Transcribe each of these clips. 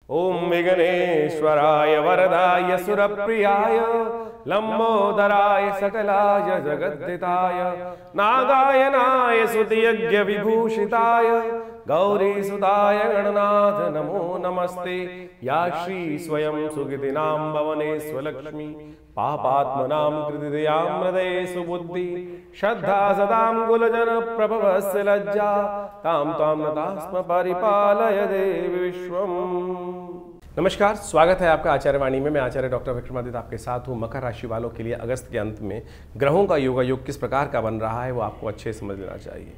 ओम विघ्नेश्वराय वरदाय सुरप्रियाय लंबोदराय सकलाय जगद्दिताय नागायनाय सुतयज्ञ विभूषिताय गौरीसुताय गणनाथ नमो नमस्ते। या श्री स्वयं सुगतिनां भवने स्वलक्ष्मी पापात्मनां कृतिदयां हृदये सुबुद्धि श्रद्धा सदां कुलजन प्रभवस्य लज्जा तां तां नतास्म परिपालय देवी विश्वम्। नमस्कार, स्वागत है आपका आचार्य वाणी में। मैं आचार्य डॉक्टर विक्रमादित्य आपके साथ हूँ। मकर राशि वालों के लिए अगस्त के अंत में ग्रहों का योगायोग किस प्रकार का बन रहा है वो आपको अच्छे से समझ लेना चाहिए।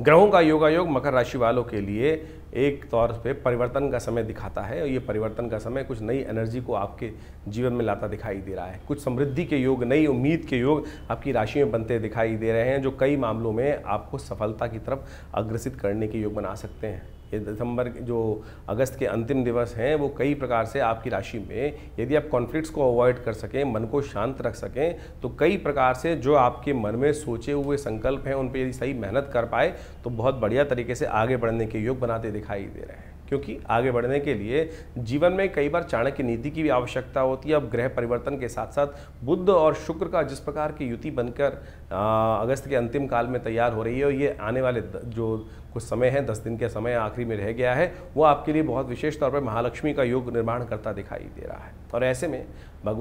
ग्रहों का योगायोग मकर राशि वालों के लिए एक तौर पे परिवर्तन का समय दिखाता है और ये परिवर्तन का समय कुछ नई एनर्जी को आपके जीवन में लाता दिखाई दे रहा है। कुछ समृद्धि के योग, नई उम्मीद के योग आपकी राशि में बनते दिखाई दे रहे हैं, जो कई मामलों में आपको सफलता की तरफ अग्रसित करने के योग बना सकते हैं। ये दिसंबर जो अगस्त के अंतिम दिवस हैं वो कई प्रकार से आपकी राशि में, यदि आप कॉन्फ्लिक्ट्स को अवॉइड कर सकें, मन को शांत रख सकें, तो कई प्रकार से जो आपके मन में सोचे हुए संकल्प हैं उन पर यदि सही मेहनत कर पाए तो बहुत बढ़िया तरीके से आगे बढ़ने के योग बनाते दिखाई दे रहे हैं। क्योंकि आगे बढ़ने के लिए जीवन में कई बार चाणक्य नीति की भी आवश्यकता होती है। अब ग्रह परिवर्तन के साथ साथ बुध और शुक्र का जिस प्रकार की युति बनकर अगस्त के अंतिम काल में तैयार हो रही है और ये आने वाले जो कुछ समय है, 10 दिन के समय आखिरी में रह गया है, वो आपके लिए बहुत विशेष तौर पर महालक्ष्मी का योग निर्माण करता दिखाई दे रहा है। और ऐसे में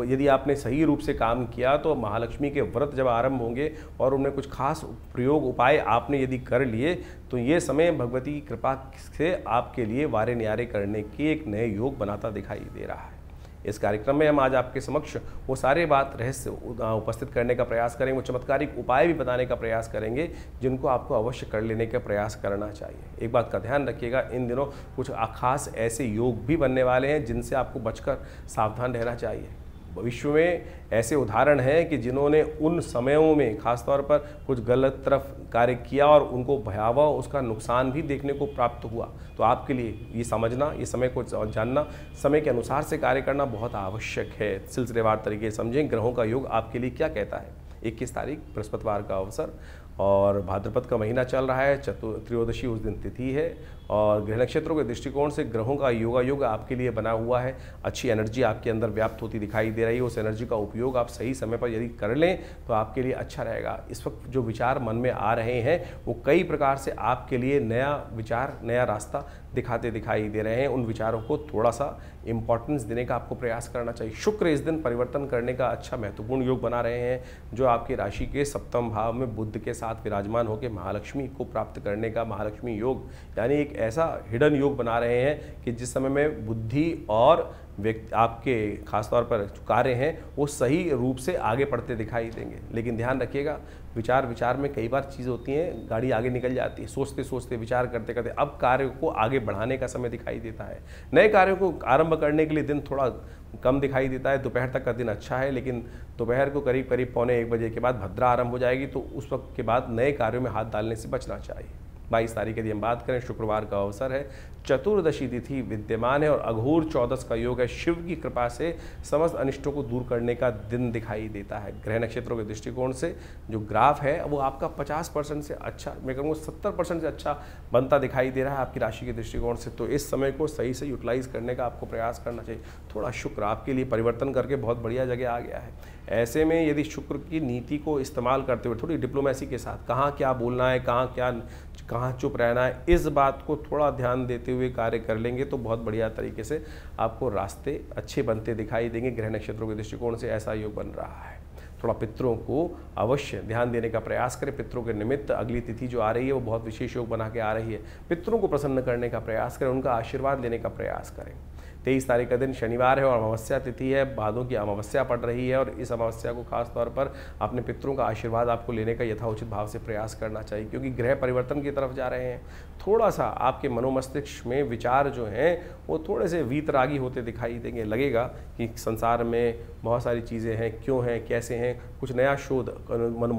यदि आपने सही रूप से काम किया तो महालक्ष्मी के व्रत जब आरंभ होंगे और उनमें कुछ खास प्रयोग उपाय आपने यदि कर लिए तो ये समय भगवती की कृपा से आपके लिए वारे न्यारे करने के एक नए योग बनाता दिखाई दे रहा है। इस कार्यक्रम में हम आज आपके समक्ष वो सारे बात रहस्य उपस्थित करने का प्रयास करेंगे, वो चमत्कारिक उपाय भी बताने का प्रयास करेंगे जिनको आपको अवश्य कर लेने का प्रयास करना चाहिए। एक बात का ध्यान रखिएगा, इन दिनों कुछ खास ऐसे योग भी बनने वाले हैं जिनसे आपको बचकर सावधान रहना चाहिए। विश्व में ऐसे उदाहरण हैं कि जिन्होंने उन समयों में खासतौर पर कुछ गलत तरफ कार्य किया और उनको भयावह उसका नुकसान भी देखने को प्राप्त हुआ। तो आपके लिए ये समझना, ये समय को जानना, समय के अनुसार से कार्य करना बहुत आवश्यक है। सिलसिलेवार तरीके से समझें ग्रहों का योग आपके लिए क्या कहता है। 21 तारीख बृहस्पतिवार का अवसर और भाद्रपद का महीना चल रहा है, त्रयोदशी उस दिन तिथि है और ग्रह नक्षत्रों के दृष्टिकोण से ग्रहों का योगायोग आपके लिए बना हुआ है। अच्छी एनर्जी आपके अंदर व्याप्त होती दिखाई दे रही है। उस एनर्जी का उपयोग आप सही समय पर यदि कर लें तो आपके लिए अच्छा रहेगा। इस वक्त जो विचार मन में आ रहे हैं वो कई प्रकार से आपके लिए नया विचार, नया रास्ता दिखाते दिखाई दे रहे हैं। उन विचारों को थोड़ा सा इंपॉर्टेंस देने का आपको प्रयास करना चाहिए। शुक्र इस दिन परिवर्तन करने का अच्छा महत्वपूर्ण योग बना रहे हैं, जो आपकी राशि के सप्तम भाव में बुध के साथ विराजमान होकर महालक्ष्मी को प्राप्त करने का महालक्ष्मी योग, यानी एक ऐसा हिडन योग बना रहे हैं कि जिस समय में बुद्धि और व्यक्ति आपके खासतौर पर जो कार्य हैं वो सही रूप से आगे बढ़ते दिखाई देंगे। लेकिन ध्यान रखिएगा, विचार में कई बार चीज़ होती हैं, गाड़ी आगे निकल जाती है, सोचते सोचते विचार करते करते अब कार्य को आगे बढ़ाने का समय दिखाई देता है। नए कार्यों को आरंभ करने के लिए दिन थोड़ा कम दिखाई देता है। दोपहर तक का दिन अच्छा है, लेकिन दोपहर को करीब करीब 12:45 बजे के बाद भद्रा आरंभ हो जाएगी, तो उस वक्त के बाद नए कार्यों में हाथ डालने से बचना चाहिए। 22 तारीख यदि हम बात करें, शुक्रवार का अवसर है, चतुर्दशी तिथि विद्यमान है और अघोर चौदस का योग है। शिव की कृपा से समस्त अनिष्टों को दूर करने का दिन दिखाई देता है। ग्रह नक्षत्रों के दृष्टिकोण से जो ग्राफ है वो आपका 50% से अच्छा, मैं कहूँगा 70% से अच्छा बनता दिखाई दे रहा है आपकी राशि के दृष्टिकोण से। तो इस समय को सही से यूटिलाइज करने का आपको प्रयास करना चाहिए। थोड़ा शुक्र आपके लिए परिवर्तन करके बहुत बढ़िया जगह आ गया है। ऐसे में यदि शुक्र की नीति को इस्तेमाल करते हुए थोड़ी डिप्लोमेसी के साथ कहाँ क्या बोलना है, कहाँ चुप रहना है, इस बात को थोड़ा ध्यान देते हुए कार्य कर लेंगे तो बहुत बढ़िया तरीके से आपको रास्ते अच्छे बनते दिखाई देंगे। ग्रह नक्षत्रों के दृष्टिकोण से ऐसा योग बन रहा है। थोड़ा पितरों को अवश्य ध्यान देने का प्रयास करें। पितरों के निमित्त अगली तिथि जो आ रही है वो बहुत विशेष योग बना के आ रही है। पितरों को प्रसन्न करने का प्रयास करें, उनका आशीर्वाद लेने का प्रयास करें। 23 तारीख का दिन शनिवार है और अमावस्या तिथि है, भादों की अमावस्या पड़ रही है और इस अमावस्या को खास तौर पर अपने पितरों का आशीर्वाद आपको लेने का यथाउचित भाव से प्रयास करना चाहिए, क्योंकि ग्रह परिवर्तन की तरफ जा रहे हैं। थोड़ा सा आपके मनोमस्तिष्क में विचार जो हैं वो थोड़े से वीतरागी होते दिखाई देंगे। लगेगा कि संसार में बहुत सारी चीज़ें हैं, क्यों हैं, कैसे हैं, कुछ नया शोध,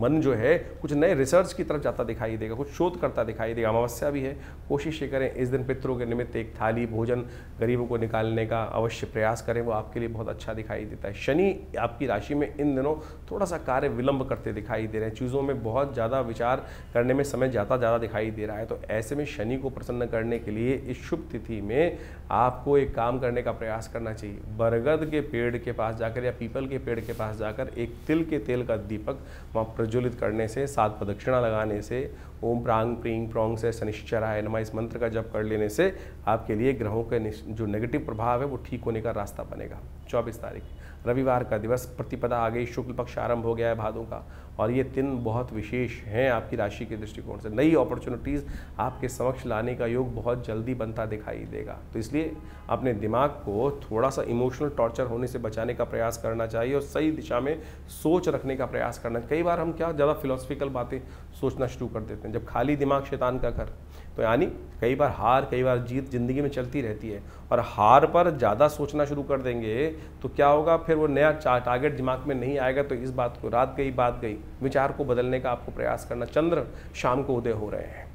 मन जो है कुछ नए रिसर्च की तरफ जाता दिखाई देगा, कुछ शोध करता दिखाई देगा। अमावस्या भी है, कोशिश ये करें इस दिन पितरों के निमित्त एक थाली भोजन गरीबों को निकालने बदलने का अवश्य प्रयास करें, वो आपके लिए बहुत अच्छा दिखाई देता है। शनि आपकी राशि में इन दिनों थोड़ा सा कार्य विलंब करते दिखाई दे रहे हैं, चीज़ों में बहुत ज़्यादा विचार करने में समय ज़्यादा दिखाई दे रहा है। तो ऐसे में शनि को प्रसन्न करने के लिए इस शुभ तिथि में आपको एक काम करने का प्रयास करना चाहिए। बरगद के पेड़ के पास जाकर या पीपल के पेड़ के पास जाकर एक तिल के तेल का दीपक वहाँ प्रज्वलित करने से, 7 प्रदक्षिणा लगाने से, ओम प्रांग प्रींग प्रोंग से शनिश्चराय नमः इस मंत्र का जप कर लेने से आपके लिए ग्रहों के जो नेगेटिव प्रभाव है वो ठीक होने का रास्ता बनेगा। 24 तारीख रविवार का दिवस, प्रतिपदा आ गई, शुक्ल पक्ष आरंभ हो गया है भादों का, और ये दिन बहुत विशेष हैं आपकी राशि के दृष्टिकोण से। नई अपॉर्चुनिटीज़ आपके समक्ष लाने का योग बहुत जल्दी बनता दिखाई देगा। तो इसलिए अपने दिमाग को थोड़ा सा इमोशनल टॉर्चर होने से बचाने का प्रयास करना चाहिए और सही दिशा में सोच रखने का प्रयास करना। कई बार हम क्या ज़्यादा फिलोसफिकल बातें सोचना शुरू कर देते हैं, जब खाली दिमाग शैतान का घर। तो यानी कई बार हार कई बार जीत ज़िंदगी में चलती रहती है, और हार पर ज़्यादा सोचना शुरू कर देंगे तो क्या होगा, फिर वो नया टारगेट दिमाग में नहीं आएगा। तो इस बात को, रात गई बात गई, विचार को बदलने का आपको प्रयास करना। चंद्र शाम को उदय हो रहे हैं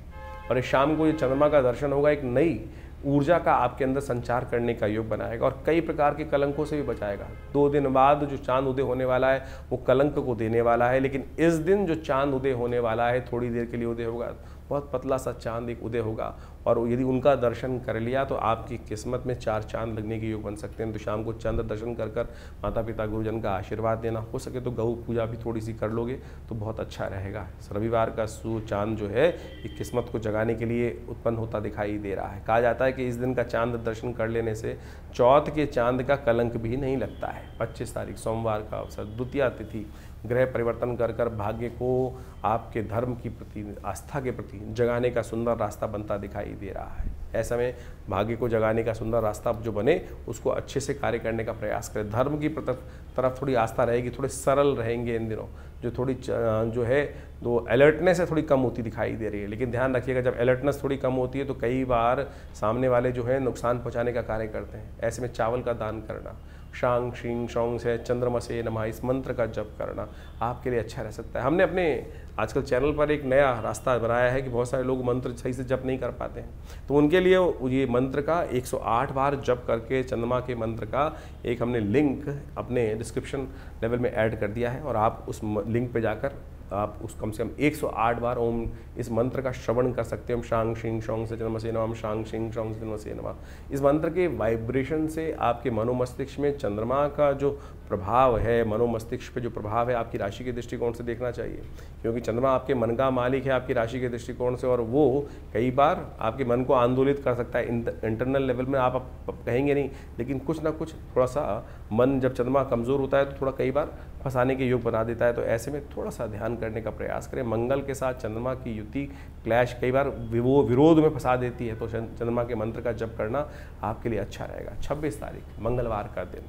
और इस शाम को ये चंद्रमा का दर्शन होगा, एक नई ऊर्जा का आपके अंदर संचार करने का योग बनाएगा और कई प्रकार के कलंकों से भी बचाएगा। 2 दिन बाद जो चांद उदय होने वाला है वो कलंक को देने वाला है, लेकिन इस दिन जो चांद उदय होने वाला है थोड़ी देर के लिए उदय होगा, बहुत पतला सा चांद एक उदय होगा, और यदि उनका दर्शन कर लिया तो आपकी किस्मत में 4 चांद लगने के योग बन सकते हैं। तो शाम को चंद्र दर्शन कर कर माता पिता गुरुजन का आशीर्वाद देना, हो सके तो गौ पूजा भी थोड़ी सी कर लोगे तो बहुत अच्छा रहेगा। रविवार का चांद जो है ये किस्मत को जगाने के लिए उत्पन्न होता दिखाई दे रहा है। कहा जाता है कि इस दिन का चांद दर्शन कर लेने से चौथ के चांद का कलंक भी नहीं लगता है। 25 तारीख सोमवार का अवसर, द्वितीया तिथि, ग्रह परिवर्तन कर कर भाग्य को आपके धर्म की प्रति, आस्था के प्रति जगाने का सुंदर रास्ता बनता दिखाई दे रहा है। ऐसा में भाग्य को जगाने का सुंदर रास्ता जो बने उसको अच्छे से कार्य करने का प्रयास करें। धर्म की तरफ थोड़ी आस्था रहेगी, थोड़े सरल रहेंगे इन दिनों, जो थोड़ी जो है तो अलर्टनेस है थोड़ी कम होती दिखाई दे रही है। लेकिन ध्यान रखिएगा, जब अलर्टनेस थोड़ी कम होती है तो कई बार सामने वाले जो है नुकसान पहुंचाने का कार्य करते हैं। ऐसे में चावल का दान करना, शांग शींग शौंग से चंद्रमा से नमः इस मंत्र का जप करना आपके लिए अच्छा रह सकता है। हमने अपने आजकल चैनल पर एक नया रास्ता बनाया है कि बहुत सारे लोग मंत्र सही से जप नहीं कर पाते हैं, तो उनके लिए ये मंत्र का 108 बार जप करके चंद्रमा के मंत्र का एक हमने लिंक अपने डिस्क्रिप्शन लेवल में ऐड कर दिया है, और आप उस लिंक पे जाकर आप उस कम से कम 108 बार ओम इस मंत्र का श्रवण कर सकते हैं। ओम शांग शिंग शौंग से जन्म से नमः, शांग शिंग शौंग से जन्म से नमः। इस मंत्र के वाइब्रेशन से आपके मनोमस्तिष्क में चंद्रमा का जो प्रभाव है, मनोमस्तिष्क पे जो प्रभाव है आपकी राशि के दृष्टिकोण से देखना चाहिए, क्योंकि चंद्रमा आपके मन का मालिक है आपकी राशि के दृष्टिकोण से, और वो कई बार आपके मन को आंदोलित कर सकता है। इंटरनल लेवल में आप कहेंगे नहीं, लेकिन कुछ ना कुछ थोड़ा सा मन, जब चंद्रमा कमज़ोर होता है तो थोड़ा कई बार फंसाने के योग बना देता है। तो ऐसे में थोड़ा सा ध्यान करने का प्रयास करें। मंगल के साथ चंद्रमा की युति, क्लैश कई बार वो विरोध में फंसा देती है, तो चंद्रमा के मंत्र का जप करना आपके लिए अच्छा रहेगा। 26 तारीख मंगलवार का दिन,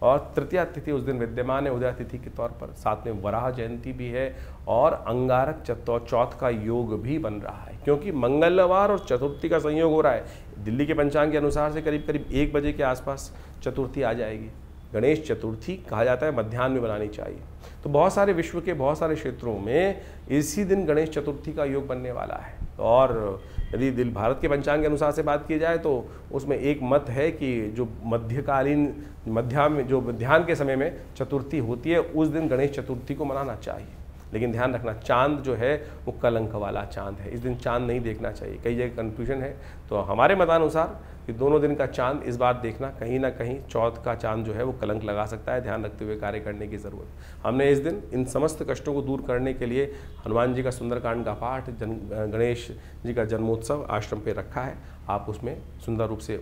और तृतीया तिथि उस दिन विद्यमान है उदया तिथि के तौर पर, साथ में वराह जयंती भी है और अंगारक चौथ का योग भी बन रहा है, क्योंकि मंगलवार और चतुर्थी का संयोग हो रहा है। दिल्ली के पंचांग के अनुसार से करीब करीब 1 बजे के आसपास चतुर्थी आ जाएगी। गणेश चतुर्थी कहा जाता है मध्याह्न में बनानी चाहिए, तो बहुत सारे विश्व के बहुत सारे क्षेत्रों में इसी दिन गणेश चतुर्थी का योग बनने वाला है। और यदि भारत के पंचांग के अनुसार से बात की जाए तो उसमें एक मत है कि जो मध्याह्न के समय में चतुर्थी होती है उस दिन गणेश चतुर्थी को मनाना चाहिए। लेकिन ध्यान रखना, चांद जो है वो कलंक वाला चांद है, इस दिन चांद नहीं देखना चाहिए। कई जगह कन्फ्यूजन है, तो हमारे मतानुसार कि दोनों दिन का चांद इस बार देखना, कहीं ना कहीं चौथ का चांद जो है वो कलंक लगा सकता है, ध्यान रखते हुए कार्य करने की ज़रूरत। हमने इस दिन इन समस्त कष्टों को दूर करने के लिए हनुमान जी का सुंदरकांड का पाठ, गणेश जी का जन्मोत्सव आश्रम पे रखा है। आप उसमें सुंदर रूप से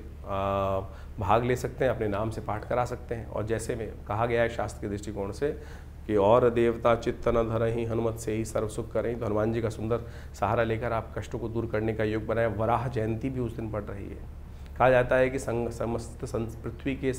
भाग ले सकते हैं, अपने नाम से पाठ करा सकते हैं। और जैसे में कहा गया है शास्त्र के दृष्टिकोण से कि और देवता चित्त न धरहि हनुमत से ही सर्व सुख करें, तो हनुमान जी का सुंदर सहारा लेकर आप कष्टों को दूर करने का योग बनाए। वराह जयंती भी उस दिन पड़ रही है। कहा जाता है कि समस्त पृथ्वी के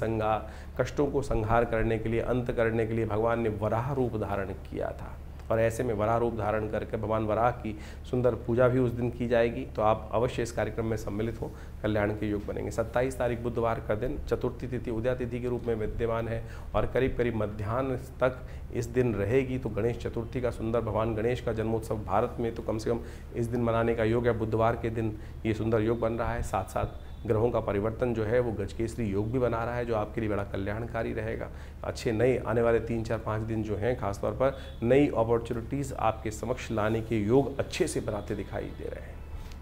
कष्टों को संहार करने के लिए, अंत करने के लिए भगवान ने वराह रूप धारण किया था, और ऐसे में वराह रूप धारण करके भगवान वराह की सुंदर पूजा भी उस दिन की जाएगी। तो आप अवश्य इस कार्यक्रम में सम्मिलित हो, कल्याण के योग बनेंगे। 27 तारीख बुधवार का दिन चतुर्थी तिथि उदया तिथि के रूप में विद्यमान है और करीब करीब मध्याह्न तक इस दिन रहेगी। तो गणेश चतुर्थी का सुंदर, भगवान गणेश का जन्मोत्सव भारत में तो कम से कम इस दिन मनाने का योग है। बुधवार के दिन ये सुंदर योग बन रहा है। साथ साथ ग्रहों का परिवर्तन जो है वो गजकेसरी योग भी बना रहा है, जो आपके लिए बड़ा कल्याणकारी रहेगा। अच्छे नए आने वाले 3-4-5 दिन जो हैं खासतौर पर नई अपॉर्चुनिटीज़ आपके समक्ष लाने के योग अच्छे से बनाते दिखाई दे रहे हैं।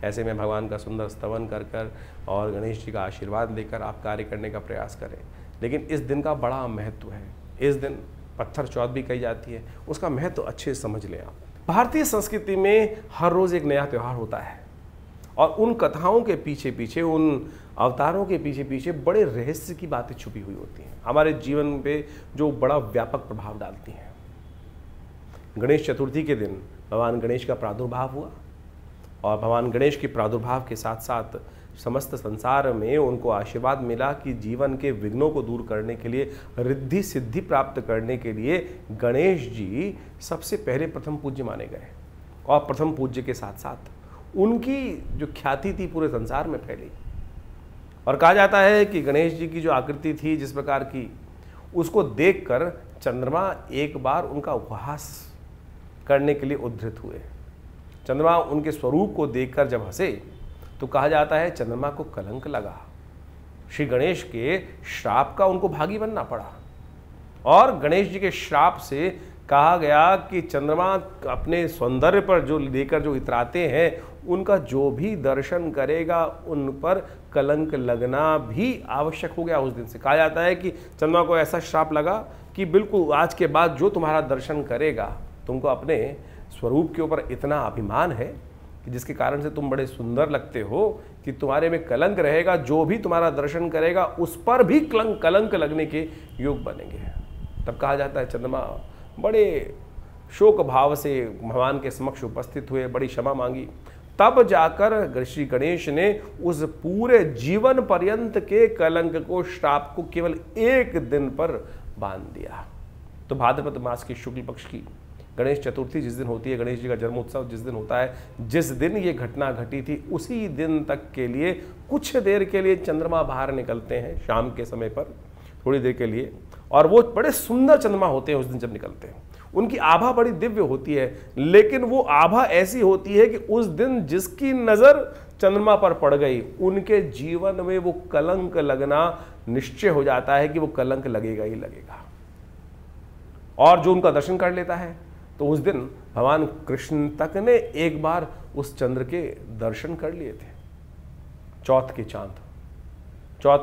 ऐसे में भगवान का सुंदर स्तवन कर और गणेश जी का आशीर्वाद लेकर आप कार्य करने का प्रयास करें। लेकिन इस दिन का बड़ा महत्व है, इस दिन पत्थर चौथ भी कही जाती है, उसका महत्व अच्छे से समझ लें आप। भारतीय संस्कृति में हर रोज़ एक नया त्यौहार होता है और उन कथाओं के पीछे पीछे, उन अवतारों के पीछे पीछे बड़े रहस्य की बातें छुपी हुई होती हैं, हमारे जीवन पे जो बड़ा व्यापक प्रभाव डालती हैं। गणेश चतुर्थी के दिन भगवान गणेश का प्रादुर्भाव हुआ और भगवान गणेश के प्रादुर्भाव के साथ साथ समस्त संसार में उनको आशीर्वाद मिला कि जीवन के विघ्नों को दूर करने के लिए, रिद्धि सिद्धि प्राप्त करने के लिए गणेश जी सबसे पहले प्रथम पूज्य माने गए। और प्रथम पूज्य के साथ साथ उनकी जो ख्याति थी पूरे संसार में फैली। और कहा जाता है कि गणेश जी की जो आकृति थी जिस प्रकार की, उसको देखकर चंद्रमा एक बार उनका उपहास करने के लिए उद्धृत हुए। चंद्रमा उनके स्वरूप को देखकर जब हंसे तो कहा जाता है चंद्रमा को कलंक लगा। श्री गणेश के श्राप का उनको भागी बनना पड़ा और गणेश जी के श्राप से कहा गया कि चंद्रमा अपने सौंदर्य पर जो लेकर जो इतराते हैं, उनका जो भी दर्शन करेगा उन पर कलंक लगना भी आवश्यक हो गया। उस दिन से कहा जाता है कि चंद्रमा को ऐसा श्राप लगा कि बिल्कुल आज के बाद जो तुम्हारा दर्शन करेगा, तुमको अपने स्वरूप के ऊपर इतना अभिमान है कि जिसके कारण से तुम बड़े सुंदर लगते हो कि तुम्हारे में कलंक रहेगा, जो भी तुम्हारा दर्शन करेगा उस पर भी कलंक लगने के योग बनेंगे। तब कहा जाता है चंद्रमा बड़े शोक भाव से भगवान के समक्ष उपस्थित हुए, बड़ी क्षमा मांगी। तब जाकर श्री गणेश ने उस पूरे जीवन पर्यंत के कलंक को, श्राप को केवल एक दिन पर बांध दिया। तो भाद्रपद मास की शुक्ल पक्ष की गणेश चतुर्थी जिस दिन होती है, गणेश जी का जन्मोत्सव जिस दिन होता है, जिस दिन ये घटना घटी थी, उसी दिन तक के लिए कुछ देर के लिए चंद्रमा बाहर निकलते हैं शाम के समय पर, थोड़ी देर के लिए, और वो बड़े सुंदर चंद्रमा होते हैं उस दिन जब निकलते हैं। उनकी आभा बड़ी दिव्य होती है, लेकिन वो आभा ऐसी होती है कि उस दिन जिसकी नज़र चंद्रमा पर पड़ गई, उनके जीवन में वो कलंक लगना निश्चय हो जाता है कि वो कलंक लगेगा ही लगेगा। और जो उनका दर्शन कर लेता है तो उस दिन भगवान कृष्ण तक ने एक बार उस चंद्र के दर्शन कर लिए थे। चौथ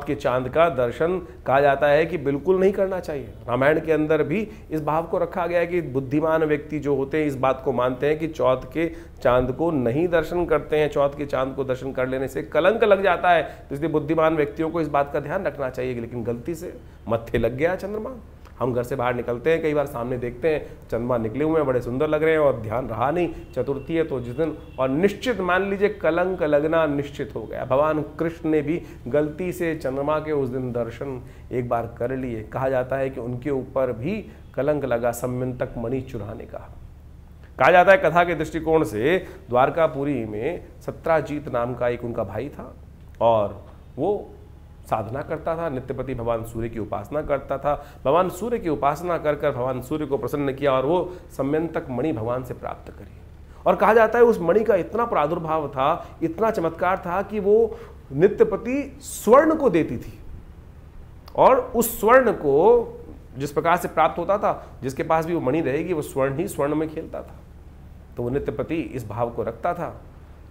के चांद का दर्शन कहा जाता है कि बिल्कुल नहीं करना चाहिए। रामायण के अंदर भी इस भाव को रखा गया है कि बुद्धिमान व्यक्ति जो होते हैं इस बात को मानते हैं कि चौथ के चांद को नहीं दर्शन करते हैं, चौथ के चांद को दर्शन कर लेने से कलंक लग जाता है। तो इसलिए बुद्धिमान व्यक्तियों को इस बात का ध्यान रखना चाहिए। लेकिन गलती से मत्थे लग गया चंद्रमा। हम घर से बाहर निकलते हैं, कई बार सामने देखते हैं चंद्रमा निकले हुए हैं, बड़े सुंदर लग रहे हैं, और ध्यान रहा नहीं चतुर्थी है तो जिस दिन, और निश्चित मान लीजिए कलंक लगना निश्चित हो गया। भगवान कृष्ण ने भी गलती से चंद्रमा के उस दिन दर्शन एक बार कर लिए। कहा जाता है कि उनके ऊपर भी कलंक लगा सम्यंतक मणि चुराने का। कहा जाता है कथा के दृष्टिकोण से द्वारकापुरी में सत्राजीत नाम का एक उनका भाई था और वो साधना करता था, नित्यपति भगवान सूर्य की उपासना करता था। भगवान सूर्य की उपासना कर भगवान सूर्य को प्रसन्न किया और वो सम्यंतक मणि भगवान से प्राप्त करी। और कहा जाता है उस मणि का इतना प्रादुर्भाव था, इतना चमत्कार था कि वो नित्यपति स्वर्ण को देती थी, और उस स्वर्ण को जिस प्रकार से प्राप्त होता था, जिसके पास भी वो मणि रहेगी वो स्वर्ण ही स्वर्ण में खेलता था। तो वो नित्यपति इस भाव को रखता था।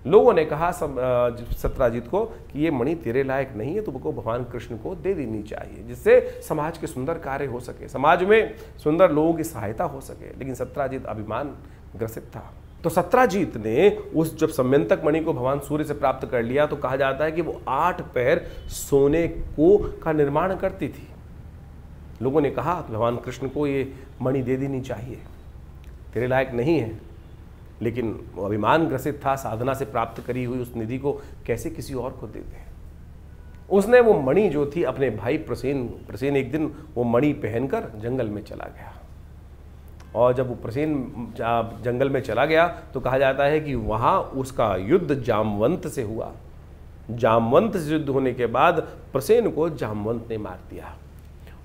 लोगों ने कहा सत्राजीत को कि ये मणि तेरे लायक नहीं है, तुमको भगवान कृष्ण को दे देनी चाहिए, जिससे समाज के सुंदर कार्य हो सके, समाज में सुंदर लोगों की सहायता हो सके। लेकिन सत्राजीत अभिमान ग्रसित था। तो सत्राजीत ने उस जब सम्यंतक मणि को भगवान सूर्य से प्राप्त कर लिया तो कहा जाता है कि वो 8 पैर सोने का निर्माण करती थी। लोगों ने कहा भगवान कृष्ण को ये मणि दे देनी चाहिए, तेरे लायक नहीं है। लेकिन वो अभिमान ग्रसित था, साधना से प्राप्त करी हुई उस निधि को कैसे किसी और को दे दे। उसने वो मणि जो थी अपने भाई प्रसेन एक दिन वो मणि पहनकर जंगल में चला गया। और जब वो प्रसेन जंगल में चला गया तो कहा जाता है कि वहाँ उसका युद्ध जामवंत से हुआ। जामवंत से युद्ध होने के बाद प्रसेन को जामवंत ने मार दिया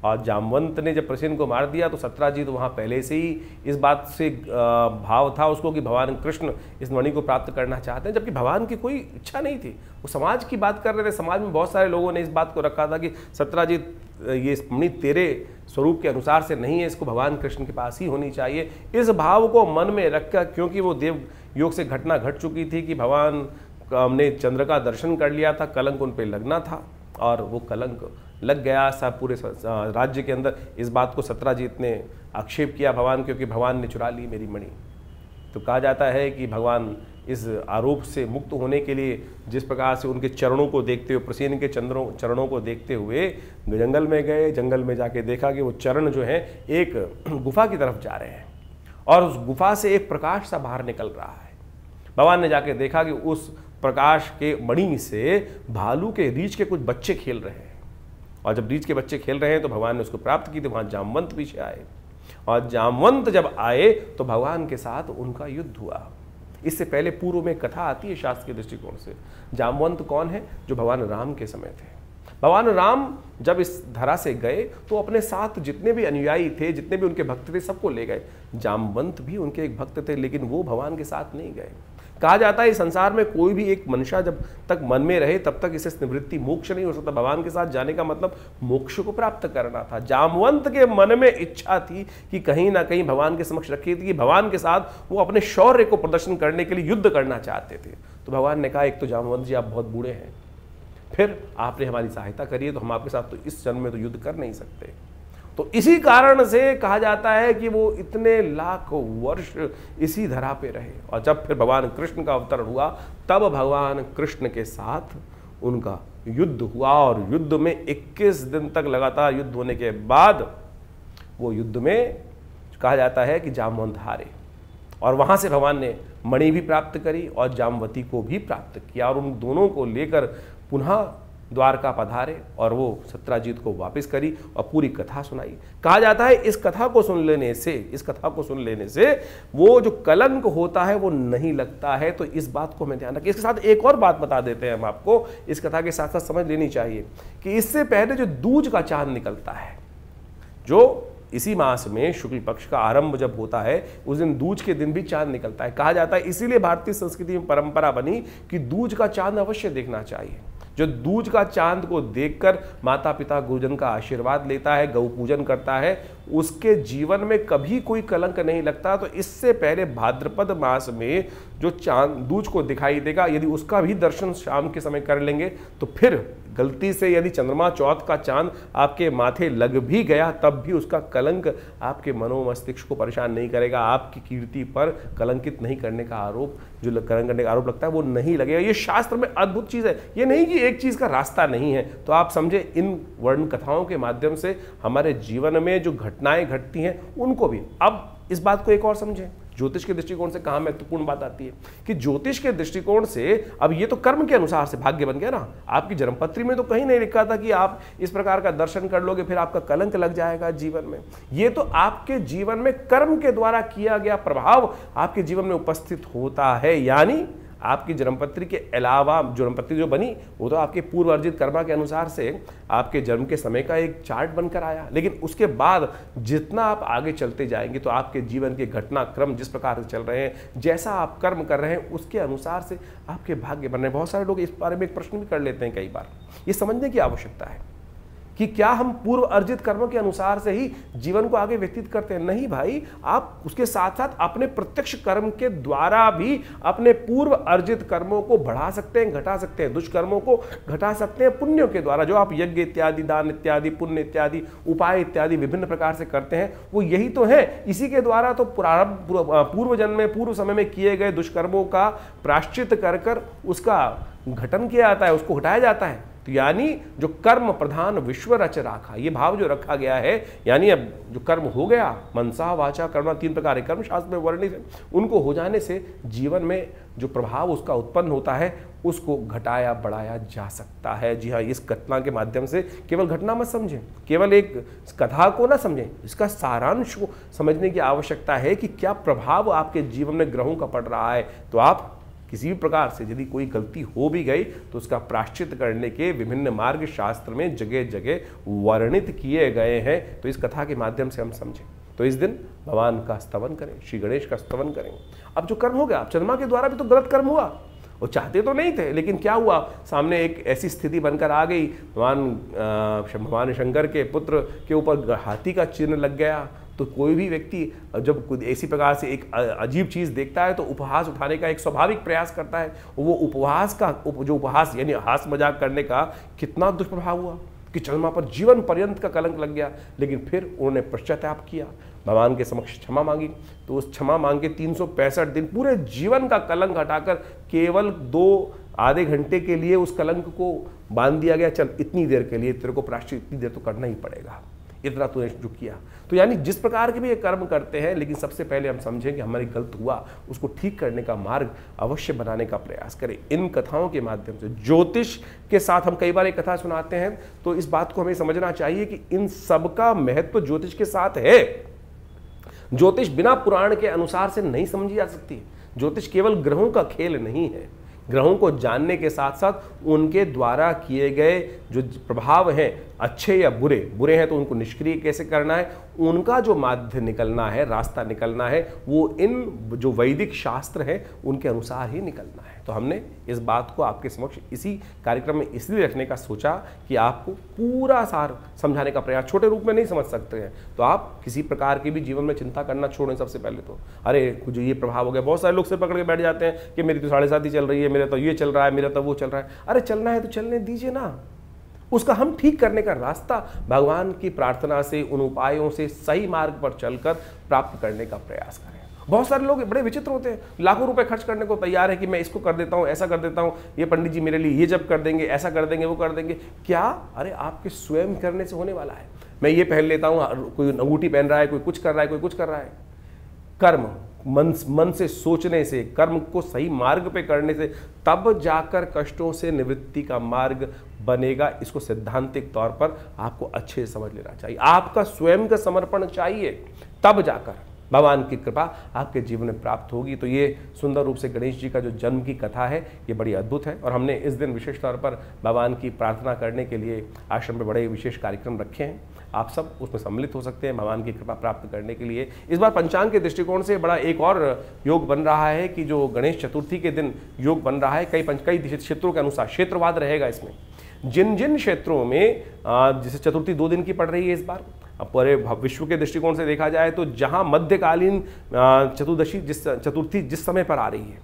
और जामवंत ने जब प्रसेन को मार दिया तो सत्राजित वहाँ पहले से ही इस बात से भाव था उसको कि भगवान कृष्ण इस मणि को प्राप्त करना चाहते हैं, जबकि भगवान की कोई इच्छा नहीं थी। वो समाज की बात कर रहे थे। समाज में बहुत सारे लोगों ने इस बात को रखा था कि सत्राजित ये मणि तेरे स्वरूप के अनुसार से नहीं है, इसको भगवान कृष्ण के पास ही होनी चाहिए। इस भाव को मन में रखकर, क्योंकि वो देव योग से घटना घट चुकी थी कि भगवान ने चंद्र का दर्शन कर लिया था, कलंक उन पर लगना था और वो कलंक लग गया सब पूरे राज्य के अंदर। इस बात को सत्राजित ने आक्षेप किया भगवान, क्योंकि भगवान ने चुरा ली मेरी मणि। तो कहा जाता है कि भगवान इस आरोप से मुक्त होने के लिए जिस प्रकार से उनके चरणों को देखते हुए, प्रसेन के चरणों को देखते हुए जंगल में गए। जंगल में जाके देखा कि वो चरण जो हैं एक गुफा की तरफ जा रहे हैं और उस गुफा से एक प्रकाश सा बाहर निकल रहा है। भगवान ने जाके देखा कि उस प्रकाश के मणि से भालू के रीछ के कुछ बच्चे खेल रहे हैं, और जब रीछ के बच्चे खेल रहे हैं तो भगवान ने उसको प्राप्त की। तो वहाँ जामवंत पीछे आए, और जामवंत जब आए तो भगवान के साथ उनका युद्ध हुआ। इससे पहले पूर्व में कथा आती है शास्त्र के दृष्टिकोण से। जामवंत कौन है? जो भगवान राम के समय थे। भगवान राम जब इस धरा से गए तो अपने साथ जितने भी अनुयायी थे, जितने भी उनके भक्त थे, सबको ले गए। जामवंत भी उनके एक भक्त थे, लेकिन वो भगवान के साथ नहीं गए। कहा जाता है इस संसार में कोई भी एक मनुष्य जब तक मन में रहे तब तक इसे निवृत्ति मोक्ष नहीं हो सकता। भगवान के साथ जाने का मतलब मोक्ष को प्राप्त करना था। जामवंत के मन में इच्छा थी कि कहीं ना कहीं भगवान के समक्ष रखी थी कि भगवान के साथ वो अपने शौर्य को प्रदर्शन करने के लिए युद्ध करना चाहते थे। तो भगवान ने कहा, एक तो जामवंत जी आप बहुत बूढ़े हैं, फिर आपने हमारी सहायता करी है, तो हम आपके साथ तो इस जन्म में तो युद्ध कर नहीं सकते। तो इसी कारण से कहा जाता है कि वो इतने लाख वर्ष इसी धरा पे रहे, और जब फिर भगवान कृष्ण का अवतरण हुआ तब भगवान कृष्ण के साथ उनका युद्ध हुआ। और युद्ध में 21 दिन तक लगातार युद्ध होने के बाद वो युद्ध में कहा जाता है कि जामवंत हारे, और वहाँ से भगवान ने मणि भी प्राप्त करी और जामवती को भी प्राप्त किया, और उन दोनों को लेकर पुनः द्वारका पधारे और वो सत्राजित को वापस करी और पूरी कथा सुनाई। कहा जाता है इस कथा को सुन लेने से वो जो कलंक होता है वो नहीं लगता है। तो इस बात को हमें ध्यान रखें। इसके साथ एक और बात बता देते हैं हम आपको, इस कथा के साथ साथ समझ लेनी चाहिए कि इससे पहले जो दूज का चांद निकलता है, जो इसी मास में शुक्ल पक्ष का आरंभ जब होता है उस दिन दूज के दिन भी चांद निकलता है। कहा जाता है इसीलिए भारतीय संस्कृति में परंपरा बनी कि दूज का चांद अवश्य देखना चाहिए। जो दूज का चांद को देखकर माता पिता गुरुजन का आशीर्वाद लेता है, गौ पूजन करता है, उसके जीवन में कभी कोई कलंक नहीं लगता। तो इससे पहले भाद्रपद मास में जो चांद दूज को दिखाई देगा, यदि उसका भी दर्शन शाम के समय कर लेंगे तो फिर गलती से यदि चंद्रमा चौथ का चांद आपके माथे लग भी गया तब भी उसका कलंक आपके मनोमस्तिष्क को परेशान नहीं करेगा। आपकी कीर्ति पर कलंकित नहीं करने का आरोप, जो कलंक करने का आरोप लगता है वो नहीं लगेगा। ये शास्त्र में अद्भुत चीज़ है। ये नहीं कि एक चीज़ का रास्ता नहीं है। तो आप समझे, इन वर्ण कथाओं के माध्यम से हमारे जीवन में जो घटनाएं घटती हैं उनको भी। अब इस बात को एक और समझें, ज्योतिष के दृष्टिकोण से कहाँ महत्वपूर्ण बात आती है कि ज्योतिष के दृष्टिकोण से अब ये तो कर्म के अनुसार से भाग्य बन गया ना। आपकी जन्मपत्री में तो कहीं नहीं लिखा था कि आप इस प्रकार का दर्शन कर लोगे फिर आपका कलंक लग जाएगा जीवन में। ये तो आपके जीवन में कर्म के द्वारा किया गया प्रभाव आपके जीवन में उपस्थित होता है। यानी आपकी जन्मपत्री के अलावा जन्मपत्री जो बनी वो तो आपके पूर्व अर्जित कर्मा के अनुसार से आपके जन्म के समय का एक चार्ट बनकर आया, लेकिन उसके बाद जितना आप आगे चलते जाएंगे तो आपके जीवन के घटनाक्रम जिस प्रकार से चल रहे हैं, जैसा आप कर्म कर रहे हैं उसके अनुसार से आपके भाग्य बन रहे हैं। बहुत सारे लोग इस बारे में एक प्रश्न भी कर लेते हैं कई बार। ये समझने की आवश्यकता है कि क्या हम पूर्व अर्जित कर्मों के अनुसार से ही जीवन को आगे व्यतीत करते हैं? नहीं भाई, आप उसके साथ साथ अपने प्रत्यक्ष कर्म के द्वारा भी अपने पूर्व अर्जित कर्मों को बढ़ा सकते हैं, घटा सकते हैं। दुष्कर्मों को घटा सकते हैं पुण्यों के द्वारा। जो आप यज्ञ इत्यादि, दान इत्यादि, पुण्य इत्यादि, उपाय इत्यादि विभिन्न प्रकार से करते हैं वो यही तो है। इसी के द्वारा तो पूर्व जन्म में, पूर्व समय में किए गए दुष्कर्मों का प्रायश्चित कर उसका घटन किया जाता है, उसको हटाया जाता है। तो यानी जो कर्म प्रधान विश्व रच राखा, ये भाव जो रखा गया है, यानी अब जो कर्म हो गया, मनसा वाचा कर्म, 3 प्रकार के कर्म शास्त्र में वर्णित है, उनको हो जाने से जीवन में जो प्रभाव उसका उत्पन्न होता है उसको घटाया बढ़ाया जा सकता है। जी हाँ, इस घटना के माध्यम से केवल घटना मत समझें, केवल एक कथा को ना समझें, इसका सारांश को समझने की आवश्यकता है कि क्या प्रभाव आपके जीवन में ग्रहों का पड़ रहा है। तो आप किसी भी प्रकार से यदि कोई गलती हो भी गई तो उसका प्रायश्चित करने के विभिन्न मार्ग शास्त्र में जगह जगह वर्णित किए गए हैं। तो इस कथा के माध्यम से हम समझें। तो इस दिन भगवान का स्तवन करें, श्री गणेश का स्तवन करें। अब जो कर्म हो गया, अब चंद्रमा के द्वारा भी तो गलत कर्म हुआ, वो चाहते तो नहीं थे, लेकिन क्या हुआ, सामने एक ऐसी स्थिति बनकर आ गई, भगवान शंकर के पुत्र के ऊपर हाथी का चिन्ह लग गया। तो कोई भी व्यक्ति जब कुछ ऐसी प्रकार से एक अजीब चीज़ देखता है तो उपहास उठाने का एक स्वाभाविक प्रयास करता है। वो उपहास का जो उपहास यानी हास मजाक करने का कितना दुष्प्रभाव हुआ कि चंद्रमा पर जीवन पर्यंत का कलंक लग गया। लेकिन फिर उन्होंने पश्चाताप किया, भगवान के समक्ष क्षमा मांगी। तो उस क्षमा मांग के 365 दिन पूरे जीवन का कलंक हटाकर केवल 2 आधे घंटे के लिए उस कलंक को बांध दिया गया। चल इतनी देर के लिए तेरे को प्रायश्चित इतनी देर तो करना ही पड़ेगा, इतना तूने जो किया। तो यानी जिस प्रकार के भी ये कर्म करते हैं, लेकिन सबसे पहले हम समझें कि हमारी गलत हुआ, उसको ठीक करने का मार्ग अवश्य बनाने का प्रयास करें। इन कथाओं के माध्यम से ज्योतिष के साथ हम कई बार एक कथा सुनाते हैं, तो इस बात को हमें समझना चाहिए कि इन सबका महत्व ज्योतिष के साथ है। ज्योतिष बिना पुराण के अनुसार से नहीं समझी जा सकती। ज्योतिष केवल ग्रहों का खेल नहीं है। ग्रहों को जानने के साथ साथ उनके द्वारा किए गए जो प्रभाव हैं, अच्छे या बुरे, बुरे हैं तो उनको निष्क्रिय कैसे करना है, उनका जो माध्य निकलना है, रास्ता निकलना है, वो इन जो वैदिक शास्त्र हैं उनके अनुसार ही निकलना है। तो हमने इस बात को आपके समक्ष इसी कार्यक्रम में इसलिए रखने का सोचा कि आपको पूरा सार समझाने का प्रयास, छोटे रूप में नहीं समझ सकते हैं तो आप किसी प्रकार की भी जीवन में चिंता करना छोड़ें। सबसे पहले तो अरे कुछ ये प्रभाव हो गया, बहुत सारे लोग से पकड़ के बैठ जाते हैं कि मेरी तो 7.5 चल रही है, मेरा तो ये चल रहा है, मेरा तो वो चल रहा है। अरे चलना है तो चलने दीजिए ना, उसका हम ठीक करने का रास्ता भगवान की प्रार्थना से, उन उपायों से सही मार्ग पर चलकर प्राप्त करने का प्रयास करें। बहुत सारे लोग बड़े विचित्र होते हैं, लाखों रुपए खर्च करने को तैयार है कि मैं इसको कर देता हूँ, ऐसा कर देता हूँ, ये पंडित जी मेरे लिए ये जब कर देंगे, ऐसा कर देंगे, वो कर देंगे। क्या? अरे आपके स्वयं करने से होने वाला है। मैं ये पहन लेता हूँ, कोई अंगूठी पहन रहा है, कोई कुछ कर रहा है, कोई कुछ कर रहा है। कर्म मन से सोचने से, कर्म को सही मार्ग पे करने से तब जाकर कष्टों से निवृत्ति का मार्ग बनेगा। इसको सैद्धांतिक तौर पर आपको अच्छे से समझ लेना चाहिए। आपका स्वयं का समर्पण चाहिए, तब जाकर भगवान की कृपा आपके जीवन में प्राप्त होगी। तो ये सुंदर रूप से गणेश जी का जो जन्म की कथा है ये बड़ी अद्भुत है, और हमने इस दिन विशेष तौर पर भगवान की प्रार्थना करने के लिए आश्रम में बड़े विशेष कार्यक्रम रखे हैं। आप सब उसमें सम्मिलित हो सकते हैं भगवान की कृपा प्राप्त करने के लिए। इस बार पंचांग के दृष्टिकोण से बड़ा एक और योग बन रहा है कि जो गणेश चतुर्थी के दिन योग बन रहा है, कई क्षेत्रों के अनुसार क्षेत्रवाद रहेगा इसमें। जिन जिन क्षेत्रों में जैसे चतुर्थी 2 दिन की पड़ रही है इस बार, पूरे विश्व के दृष्टिकोण से देखा जाए तो जहां मध्यकालीन चतुर्थी जिस समय पर आ रही है,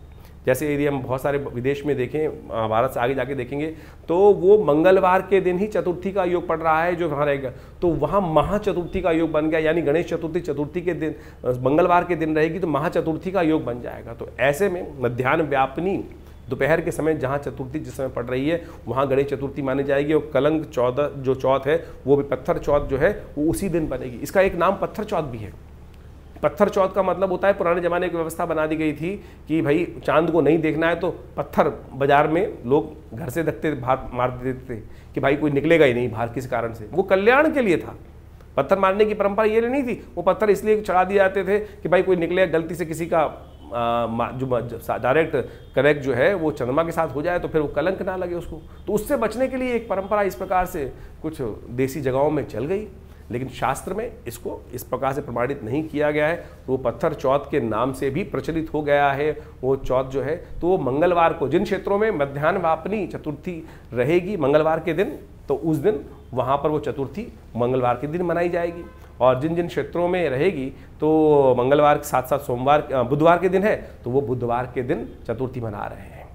जैसे यदि हम बहुत सारे विदेश में देखें, भारत से आगे जाके देखेंगे तो वो मंगलवार के दिन ही चतुर्थी का योग पड़ रहा है जो वहाँ रहेगा, तो वहाँ महाचतुर्थी का योग बन गया। यानी गणेश चतुर्थी के दिन मंगलवार के दिन रहेगी तो महाचतुर्थी का योग बन जाएगा। तो ऐसे में मध्याह्न व्यापनी दोपहर के समय जहाँ चतुर्थी जिस समय पड़ रही है वहाँ गणेश चतुर्थी मानी जाएगी। और कलंक 14 जो चौथ है वो भी पत्थर चौथ जो है वो उसी दिन बनेगी। इसका एक नाम पत्थर चौथ भी है। पत्थर चौथ का मतलब होता है, पुराने जमाने की व्यवस्था बना दी गई थी कि भाई चांद को नहीं देखना है तो पत्थर बाजार में लोग घर से रखते बाहर मार देते थे कि भाई कोई निकलेगा ही नहीं बाहर किसी कारण से। वो कल्याण के लिए था। पत्थर मारने की परंपरा ये नहीं थी, वो पत्थर इसलिए चढ़ा दिए जाते थे कि भाई कोई निकले, गलती से किसी का जो डायरेक्ट कनेक्ट जो है वो चंद्रमा के साथ हो जाए तो फिर वो कलंक ना लगे उसको। तो उससे बचने के लिए एक परंपरा इस प्रकार से कुछ देसी जगहों में चल गई, लेकिन शास्त्र में इसको इस प्रकार से प्रमाणित नहीं किया गया है। तो वो पत्थर चौथ के नाम से भी प्रचलित हो गया है वो चौथ जो है। तो वो मंगलवार को, जिन क्षेत्रों में मध्याह्न वापनी चतुर्थी रहेगी मंगलवार के दिन, तो उस दिन वहाँ पर वो चतुर्थी मंगलवार के दिन मनाई जाएगी। और जिन जिन क्षेत्रों में रहेगी तो मंगलवार के साथ साथ बुधवार के दिन है तो वो बुधवार के दिन चतुर्थी मना रहे हैं।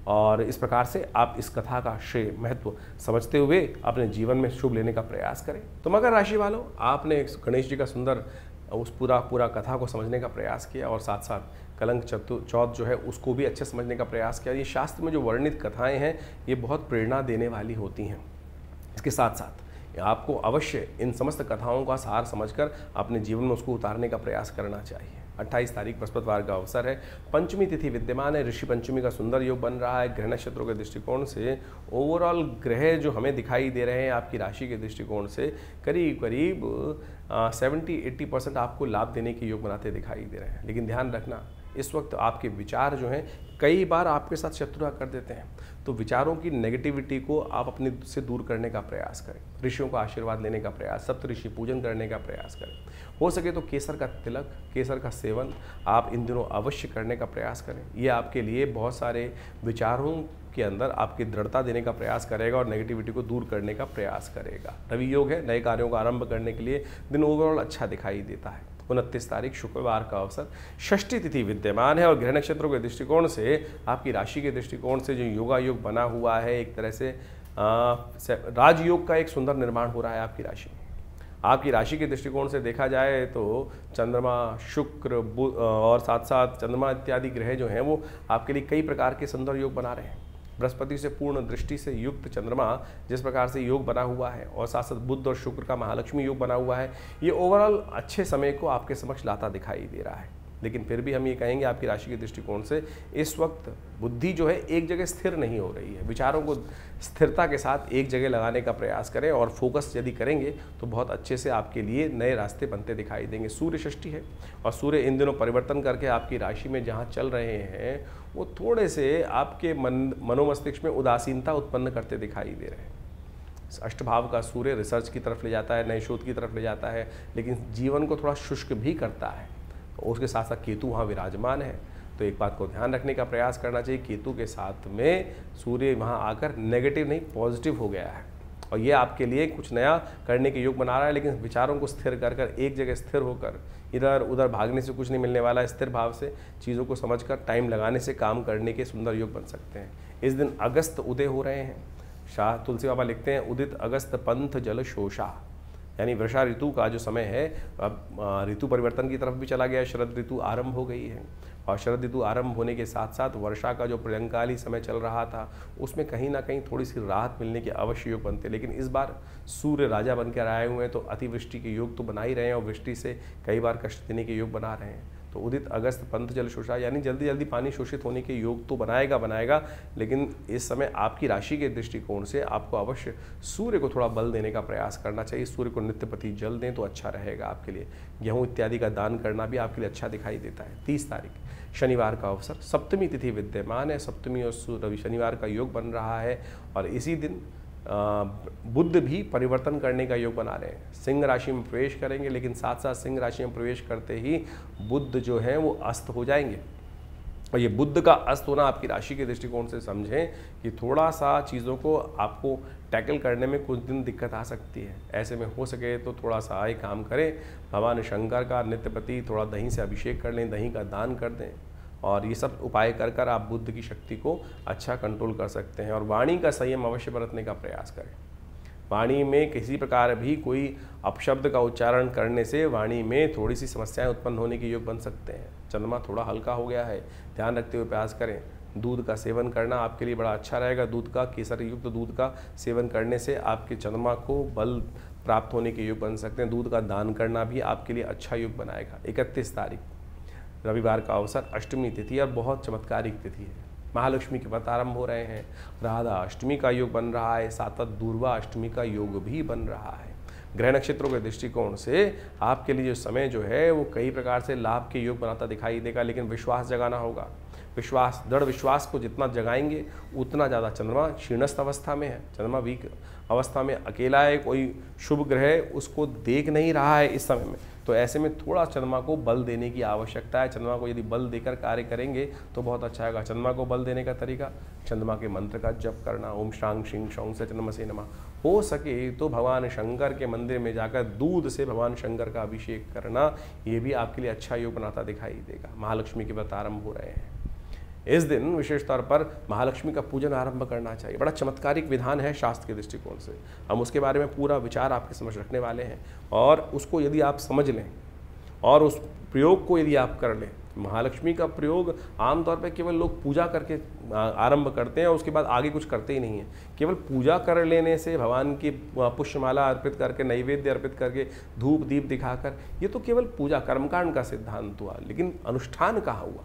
और इस प्रकार से आप इस कथा का श्रेय महत्व समझते हुए अपने जीवन में शुभ लेने का प्रयास करें। तो मकर राशि वालों, आपने गणेश जी का सुंदर उस पूरा कथा को समझने का प्रयास किया और साथ साथ कलंक चौथ जो है उसको भी अच्छे समझने का प्रयास किया। ये शास्त्र में जो वर्णित कथाएं हैं ये बहुत प्रेरणा देने वाली होती हैं। इसके साथ साथ आपको अवश्य इन समस्त कथाओं का सार समझकर अपने जीवन में उसको उतारने का प्रयास करना चाहिए। 28 तारीख बृहस्पतिवार का अवसर है, पंचमी तिथि विद्यमान है, ऋषि पंचमी का सुंदर योग बन रहा है। ग्रह नक्षत्रों के दृष्टिकोण से ओवरऑल ग्रह जो हमें दिखाई दे रहे हैं आपकी राशि के दृष्टिकोण से करीब 70-80% आपको लाभ देने के योग बनाते दिखाई दे रहे हैं। लेकिन ध्यान रखना इस वक्त आपके विचार जो हैं कई बार आपके साथ शत्रुता कर देते हैं। तो विचारों की नेगेटिविटी को आप अपने से दूर करने का प्रयास करें, ऋषियों का आशीर्वाद लेने का प्रयास, सप्त ऋषि पूजन करने का प्रयास करें। हो सके तो केसर का तिलक, केसर का सेवन आप इन दिनों अवश्य करने का प्रयास करें। ये आपके लिए बहुत सारे विचारों के अंदर आपकी दृढ़ता देने का प्रयास करेगा और नेगेटिविटी को दूर करने का प्रयास करेगा। रवि योग है, नए कार्यों का आरंभ करने के लिए दिन ओवरऑल अच्छा दिखाई देता है। 29 तारीख शुक्रवार का अवसर, षष्ठी तिथि विद्यमान है और ग्रह नक्षत्रों के दृष्टिकोण से, आपकी राशि के दृष्टिकोण से जो योगा योग बना हुआ है, एक तरह से राजयोग का एक सुंदर निर्माण हो रहा है आपकी राशि में। आपकी राशि के दृष्टिकोण से देखा जाए तो चंद्रमा, शुक्र, बुध और साथ साथ चंद्रमा इत्यादि ग्रह जो हैं वो आपके लिए कई प्रकार के सुंदर योग बना रहे हैं। बृहस्पति से पूर्ण दृष्टि से युक्त चंद्रमा जिस प्रकार से योग बना हुआ है और साथ साथ बुध और शुक्र का महालक्ष्मी योग बना हुआ है, ये ओवरऑल अच्छे समय को आपके समक्ष लाता दिखाई दे रहा है। लेकिन फिर भी हम ये कहेंगे आपकी राशि के दृष्टिकोण से इस वक्त बुद्धि जो है एक जगह स्थिर नहीं हो रही है। विचारों को स्थिरता के साथ एक जगह लगाने का प्रयास करें और फोकस यदि करेंगे तो बहुत अच्छे से आपके लिए नए रास्ते बनते दिखाई देंगे। सूर्य षष्ठी है और सूर्य इन दिनों परिवर्तन करके आपकी राशि में जहाँ चल रहे हैं वो थोड़े से आपके मनोमस्तिष्क में उदासीनता उत्पन्न करते दिखाई दे रहे हैं। अष्टभाव का सूर्य रिसर्च की तरफ ले जाता है, नए शोध की तरफ ले जाता है, लेकिन जीवन को थोड़ा शुष्क भी करता है। और उसके साथ साथ केतु वहाँ विराजमान है, तो एक बात को ध्यान रखने का प्रयास करना चाहिए, केतु के साथ में सूर्य वहाँ आकर नेगेटिव नहीं पॉजिटिव हो गया है और ये आपके लिए कुछ नया करने के योग बना रहा है। लेकिन विचारों को स्थिर कर कर एक जगह स्थिर होकर इधर उधर भागने से कुछ नहीं मिलने वाला है। स्थिर भाव से चीज़ों को समझकर टाइम लगाने से काम करने के सुंदर योग बन सकते हैं। इस दिन अगस्त उदय हो रहे हैं। शाह तुलसी बाबा लिखते हैं, उदित अगस्त पंथ जल शोषा, यानी वर्षा ऋतु का जो समय है अब ऋतु परिवर्तन की तरफ भी चला गया। शरद ऋतु आरंभ हो गई है और शरद ऋतु आरंभ होने के साथ साथ वर्षा का जो प्रलयंकाली समय चल रहा था उसमें कहीं ना कहीं थोड़ी सी राहत मिलने के अवश्य योग बनते। लेकिन इस बार सूर्य राजा बनकर आए हुए हैं तो अतिवृष्टि के योग तो बना ही रहे हैं और वृष्टि से कई बार कष्ट देने के योग बना रहे हैं। तो उदित अगस्त पंथ जल शोषा, यानी जल्दी जल्दी पानी शोषित होने के योग तो बनाएगा। लेकिन इस समय आपकी राशि के दृष्टिकोण से आपको अवश्य सूर्य को थोड़ा बल देने का प्रयास करना चाहिए। सूर्य को नित्यपति जल दें तो अच्छा रहेगा आपके लिए। गेहूं इत्यादि का दान करना भी आपके लिए अच्छा दिखाई देता है। 30 तारीख शनिवार का अवसर, सप्तमी तिथि विद्यमान है। सप्तमी और रवि शनिवार का योग बन रहा है और इसी दिन बुध भी परिवर्तन करने का योग बना रहे हैं। सिंह राशि में प्रवेश करेंगे, लेकिन साथ साथ सिंह राशि में प्रवेश करते ही बुध जो है वो अस्त हो जाएंगे। और ये बुध का अस्त होना आपकी राशि के दृष्टिकोण से समझें कि थोड़ा सा चीज़ों को आपको टैकल करने में कुछ दिन दिक्कत आ सकती है। ऐसे में हो सके तो थोड़ा सा एक काम करें, भगवान शंकर का नित्यपति थोड़ा दही से अभिषेक कर लें, दही का दान कर दें और ये सब उपाय कर कर आप बुद्ध की शक्ति को अच्छा कंट्रोल कर सकते हैं। और वाणी का संयम अवश्य बरतने का प्रयास करें। वाणी में किसी प्रकार भी कोई अपशब्द का उच्चारण करने से वाणी में थोड़ी सी समस्याएं उत्पन्न होने के योग बन सकते हैं। चंद्रमा थोड़ा हल्का हो गया है, ध्यान रखते हुए प्रयास करें। दूध का सेवन करना आपके लिए बड़ा अच्छा रहेगा। दूध का, केसर युक्त दूध का सेवन करने से आपके चंद्रमा को बल प्राप्त होने के योग बन सकते हैं। दूध का दान करना भी आपके लिए अच्छा योग बनाएगा। 31 तारीख रविवार का अवसर, अष्टमी तिथि और बहुत चमत्कारिक तिथि है। महालक्ष्मी के व्रत आरंभ हो रहे हैं। राधा अष्टमी का योग बन रहा है, साथ साथ दूर्वा अष्टमी का योग भी बन रहा है। ग्रह नक्षत्रों के दृष्टिकोण से आपके लिए जो समय जो है वो कई प्रकार से लाभ के योग बनाता दिखाई देगा, लेकिन विश्वास जगाना होगा। विश्वास, दृढ़ विश्वास को जितना जगाएंगे उतना ज़्यादा। चंद्रमा क्षीणस्थ अवस्था में है, चंद्रमा वीक अवस्था में अकेला है, कोई शुभ ग्रह उसको देख नहीं रहा है इस समय में। तो ऐसे में थोड़ा चंद्रमा को बल देने की आवश्यकता है। चंद्रमा को यदि बल देकर कार्य करेंगे तो बहुत अच्छा होगा। चंद्रमा को बल देने का तरीका, चंद्रमा के मंत्र का जप करना, ओम श्रांग श्रीं शौं से चंद्रमसे नमः। हो सके तो भगवान शंकर के मंदिर में जाकर दूध से भगवान शंकर का अभिषेक करना, ये भी आपके लिए अच्छा योग बनाता दिखाई देगा। महालक्ष्मी के व्रत आरंभ हो रहे हैं। इस दिन विशेष तौर पर महालक्ष्मी का पूजन आरंभ करना चाहिए। बड़ा चमत्कारिक विधान है शास्त्र के दृष्टिकोण से। हम उसके बारे में पूरा विचार आपके समझ रखने वाले हैं और उसको यदि आप समझ लें और उस प्रयोग को यदि आप कर लें। महालक्ष्मी का प्रयोग आमतौर पर केवल लोग पूजा करके आरंभ करते हैं और उसके बाद आगे कुछ करते ही नहीं है। केवल पूजा कर लेने से, भगवान की पुष्पमाला अर्पित करके, नैवेद्य अर्पित करके, धूप दीप दिखाकर, ये तो केवल पूजा कर्मकांड का सिद्धांत हुआ, लेकिन अनुष्ठान कहाँ हुआ।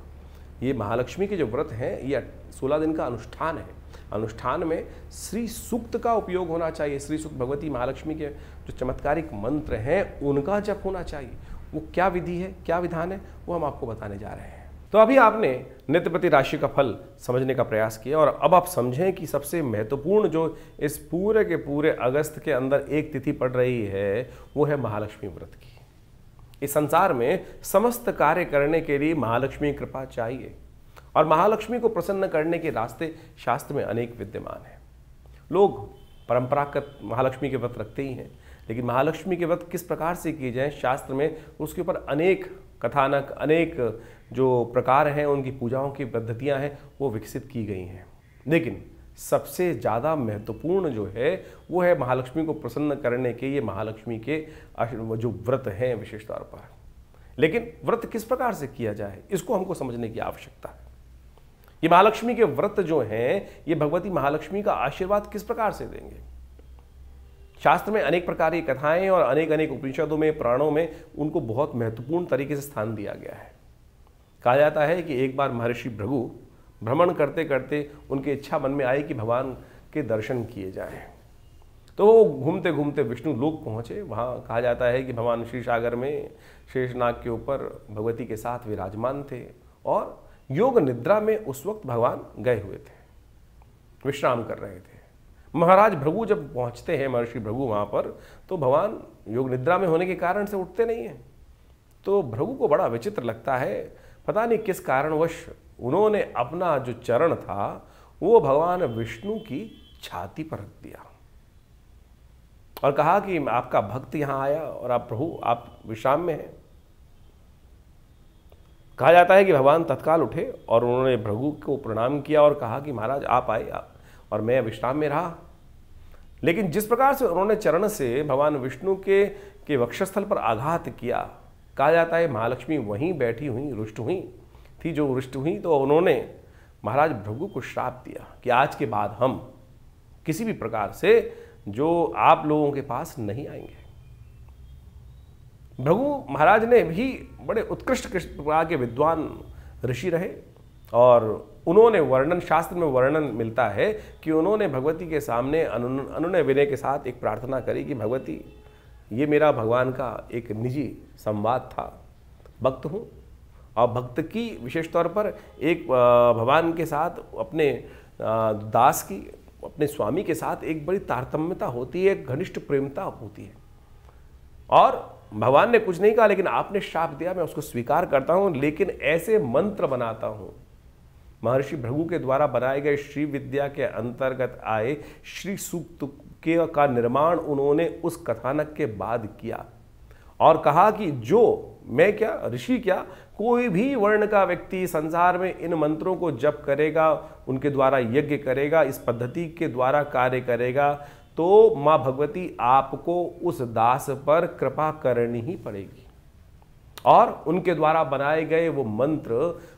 ये महालक्ष्मी के जो व्रत हैं ये 16 दिन का अनुष्ठान है। अनुष्ठान में श्री सूक्त का उपयोग होना चाहिए। श्री सूक्त भगवती महालक्ष्मी के जो चमत्कारिक मंत्र हैं उनका जप होना चाहिए। वो क्या विधि है, क्या विधान है, वो हम आपको बताने जा रहे हैं। तो अभी आपने नित्यपति राशि का फल समझने का प्रयास किया और अब आप समझें कि सबसे महत्वपूर्ण जो इस पूरे के पूरे अगस्त के अंदर एक तिथि पड़ रही है वो है महालक्ष्मी व्रत की। इस संसार में समस्त कार्य करने के लिए महालक्ष्मी कृपा चाहिए और महालक्ष्मी को प्रसन्न करने के रास्ते शास्त्र में अनेक विद्यमान हैं। लोग परंपरागत महालक्ष्मी के व्रत रखते ही हैं, लेकिन महालक्ष्मी के व्रत किस प्रकार से किए जाएं शास्त्र में उसके ऊपर अनेक कथानक, अनेक जो प्रकार हैं, उनकी पूजाओं की पद्धतियां हैं वो विकसित की गई हैं। लेकिन सबसे ज़्यादा महत्वपूर्ण जो है वो है महालक्ष्मी को प्रसन्न करने के ये महालक्ष्मी के जो व्रत हैं विशेष तौर पर। लेकिन व्रत किस प्रकार से किया जाए इसको हमको समझने की आवश्यकता है। ये महालक्ष्मी के व्रत जो हैं ये भगवती महालक्ष्मी का आशीर्वाद किस प्रकार से देंगे। शास्त्र में अनेक प्रकार की कथाएं और अनेक अनेक उपनिषदों में, पुराणों में उनको बहुत महत्वपूर्ण तरीके से स्थान दिया गया है। कहा जाता है कि एक बार महर्षि भृगु भ्रमण करते करते उनकी इच्छा मन में आई कि भगवान के दर्शन किए जाएं। तो वो घूमते घूमते विष्णु लोक पहुँचे। वहाँ कहा जाता है कि भगवान श्री सागर में शेषनाग के ऊपर भगवती के साथ विराजमान थे और योग निद्रा में उस वक्त भगवान गए हुए थे, विश्राम कर रहे थे। महाराज भृगु जब पहुंचते हैं, महर्षि भृगु वहाँ पर, तो भगवान योग निद्रा में होने के कारण से उठते नहीं हैं। तो भृगु को बड़ा विचित्र लगता है, पता नहीं किस कारणवश उन्होंने अपना जो चरण था वो भगवान विष्णु की छाती पर रख दिया और कहा कि आपका भक्त यहाँ आया और आप प्रभु आप विश्राम में हैं। कहा जाता है कि भगवान तत्काल उठे और उन्होंने भृगु को प्रणाम किया और कहा कि महाराज आप आए और मैं विश्राम में रहा। लेकिन जिस प्रकार से उन्होंने चरण से भगवान विष्णु के वक्षस्थल पर आघात किया, कहा जाता है महालक्ष्मी वहीं बैठी हुई रुष्ट हुई थी। जो रुष्ट हुई तो उन्होंने महाराज भृगु को श्राप दिया कि आज के बाद हम किसी भी प्रकार से जो आप लोगों के पास नहीं आएंगे। भृगु महाराज ने भी बड़े उत्कृष्ट प्रकार के विद्वान ऋषि रहे और उन्होंने वर्णन, शास्त्र में वर्णन मिलता है कि उन्होंने भगवती के सामने अनुनय विनय के साथ एक प्रार्थना करी कि भगवती ये मेरा भगवान का एक निजी संवाद था, भक्त हूँ और भक्त की विशेष तौर पर एक भगवान के साथ अपने दास की, अपने स्वामी के साथ एक बड़ी तारतम्यता होती है, एक घनिष्ठ प्रेमता होती है। और भगवान ने कुछ नहीं कहा, लेकिन आपने श्राप दिया, मैं उसको स्वीकार करता हूँ, लेकिन ऐसे मंत्र बनाता हूँ। महर्षि भृगु के द्वारा बनाए गए श्री विद्या के अंतर्गत आए श्री सूक्त का निर्माण उन्होंने उस कथानक के बाद किया और कहा कि जो मैं क्या, ऋषि क्या, कोई भी वर्ण का व्यक्ति संसार में इन मंत्रों को जप करेगा, उनके द्वारा यज्ञ करेगा, इस पद्धति के द्वारा कार्य करेगा, तो माँ भगवती आपको उस दास पर कृपा करनी ही पड़ेगी। और उनके द्वारा बनाए गए वो मंत्र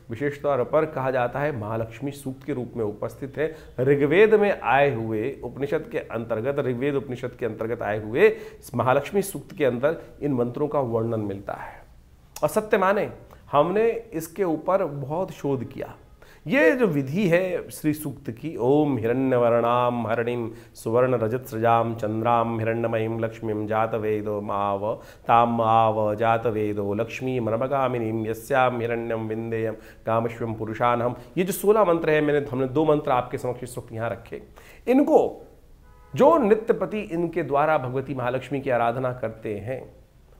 विशेष तौर पर कहा जाता है महालक्ष्मी सूक्त के रूप में उपस्थित है। ऋग्वेद में आए हुए उपनिषद के अंतर्गत, ऋग्वेद उपनिषद के अंतर्गत आए हुए महालक्ष्मी सूक्त के अंदर इन मंत्रों का वर्णन मिलता है। और सत्य माने हमने इसके ऊपर बहुत शोध किया। ये जो विधि है श्री सूक्त की, ओम हिरण्यवर्णाम हरणिम सुवर्ण रजत सृजाम चंद्राम हिरण्यमयीं लक्ष्मीं जात वेदो माव ताम आव जात वेदो लक्ष्मी मनमगामिनीं यस्याम हिरण्यम विंदेयम कामश्वम पुरुषानहम। ये जो 16 मंत्र है, हमने 2 मंत्र आपके समक्ष इस वक्त यहाँ रखे। इनको जो नित्यपति इनके द्वारा भगवती महालक्ष्मी की आराधना करते हैं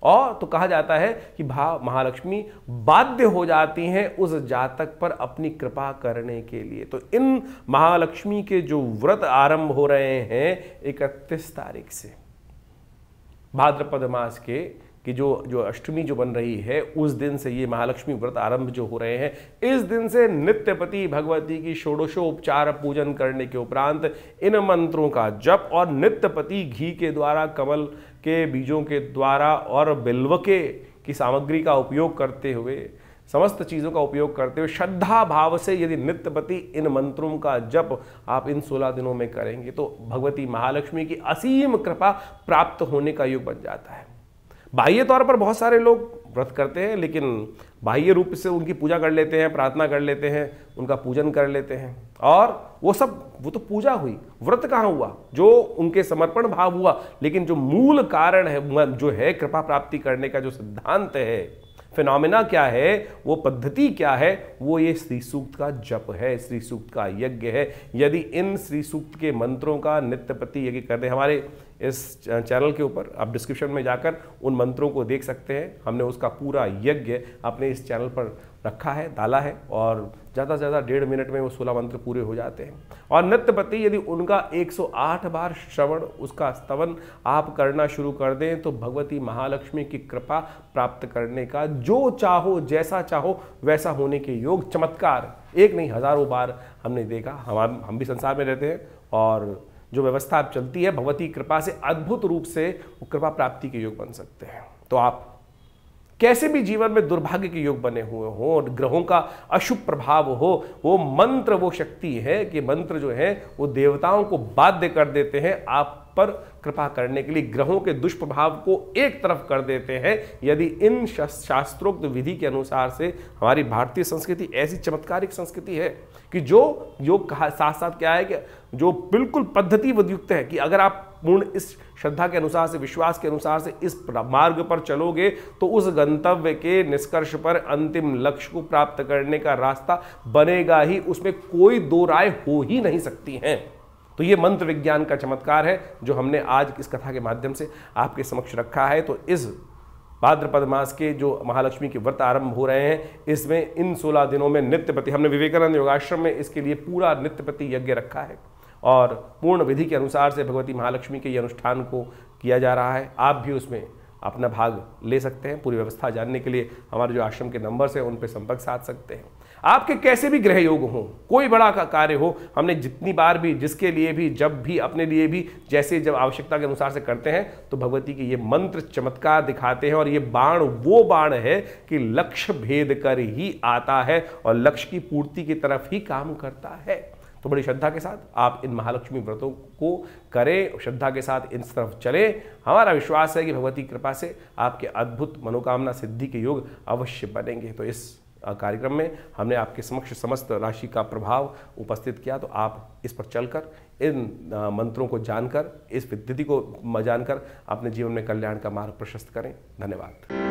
और तो कहा जाता है कि महालक्ष्मी बाध्य हो जाती हैं उस जातक पर अपनी कृपा करने के लिए। तो इन महालक्ष्मी के जो व्रत आरंभ हो रहे हैं 31 तारीख से, भाद्रपद मास की जो अष्टमी जो बन रही है उस दिन से ये महालक्ष्मी व्रत आरंभ जो हो रहे हैं। इस दिन से नित्यपति भगवती की षोडशोपचार पूजन करने के उपरांत इन मंत्रों का जप और नित्यपति घी के द्वारा, कमल के बीजों के द्वारा और बिल्व की सामग्री का उपयोग करते हुए, समस्त चीज़ों का उपयोग करते हुए श्रद्धा भाव से यदि नित्यपति इन मंत्रों का जप आप इन 16 दिनों में करेंगे तो भगवती महालक्ष्मी की असीम कृपा प्राप्त होने का योग बन जाता है। बाह्य तौर पर बहुत सारे लोग व्रत करते हैं, लेकिन बाह्य रूप से उनकी पूजा कर लेते हैं, प्रार्थना कर लेते हैं, उनका पूजन कर लेते हैं और वो तो पूजा हुई, व्रत कहाँ हुआ, जो उनके समर्पण भाव हुआ। लेकिन जो मूल कारण है, जो है कृपा प्राप्ति करने का जो सिद्धांत है, फिनोमिना क्या है, वो पद्धति क्या है, वो ये श्री सूक्त का जप है, श्री सूक्त का यज्ञ है। यदि इन श्री सूक्त के मंत्रों का नित्य प्रति यज्ञ कर दे, हमारे इस चैनल के ऊपर आप डिस्क्रिप्शन में जाकर उन मंत्रों को देख सकते हैं। हमने उसका पूरा यज्ञ अपने इस चैनल पर रखा है, डाला है, और ज़्यादा से ज़्यादा 1.5 मिनट में वो 16 मंत्र पूरे हो जाते हैं। और नित्य प्रति यदि उनका 108 बार श्रवण, उसका स्तवन आप करना शुरू कर दें तो भगवती महालक्ष्मी की कृपा प्राप्त करने का जो चाहो, जैसा चाहो वैसा होने के योग, चमत्कार एक नहीं हजारों बार हमने देखा। हम भी संसार में रहते हैं और जो व्यवस्था अब चलती है भगवती कृपा से अद्भुत रूप से वो कृपा प्राप्ति के योग बन सकते हैं। तो आप कैसे भी जीवन में दुर्भाग्य के योग बने हुए हो और ग्रहों का अशुभ प्रभाव हो, वो मंत्र वो शक्ति है कि मंत्र जो है वो देवताओं को बाध्य कर देते हैं आप पर कृपा करने के लिए, ग्रहों के दुष्प्रभाव को एक तरफ कर देते हैं। यदि इन शास्त्रोक्त विधि के अनुसार से, हमारी भारतीय संस्कृति ऐसी चमत्कारिक संस्कृति है कि जो योग कहा साथ साथ क्या है कि जो बिल्कुल पद्धतिबद्ध युक्त है कि अगर आप पूर्ण इस श्रद्धा के अनुसार से, विश्वास के अनुसार से इस मार्ग पर चलोगे तो उस गंतव्य के निष्कर्ष पर, अंतिम लक्ष्य को प्राप्त करने का रास्ता बनेगा ही, उसमें कोई दो राय हो ही नहीं सकती हैं। तो ये मंत्र विज्ञान का चमत्कार है जो हमने आज इस कथा के माध्यम से आपके समक्ष रखा है। तो इस भाद्रपद मास के जो महालक्ष्मी के व्रत आरंभ हो रहे हैं, इसमें इन 16 दिनों में नित्य प्रति, हमने विवेकानंद योगाश्रम में इसके लिए पूरा नित्य प्रति यज्ञ रखा है और पूर्ण विधि के अनुसार से भगवती महालक्ष्मी के ये अनुष्ठान को किया जा रहा है। आप भी उसमें अपना भाग ले सकते हैं। पूरी व्यवस्था जानने के लिए हमारे जो आश्रम के नंबर्स हैं उन पर संपर्क साध सकते हैं। आपके कैसे भी ग्रह योग हो, कोई बड़ा का कार्य हो, हमने जितनी बार भी, जिसके लिए भी, जब भी, अपने लिए भी, जैसे जब आवश्यकता के अनुसार से करते हैं तो भगवती के ये मंत्र चमत्कार दिखाते हैं। और ये बाण वो बाण है कि लक्ष्य भेद कर ही आता है और लक्ष्य की पूर्ति की तरफ ही काम करता है। तो बड़ी श्रद्धा के साथ आप इन महालक्ष्मी व्रतों को करें, श्रद्धा के साथ इन तरफ चलें। हमारा विश्वास है कि भगवती कृपा से आपके अद्भुत मनोकामना सिद्धि के योग अवश्य बनेंगे। तो इस कार्यक्रम में हमने आपके समक्ष समस्त राशि का प्रभाव उपस्थित किया। तो आप इस पर चलकर, इन मंत्रों को जानकर, इस विधि को जानकर अपने जीवन में कल्याण का मार्ग प्रशस्त करें। धन्यवाद।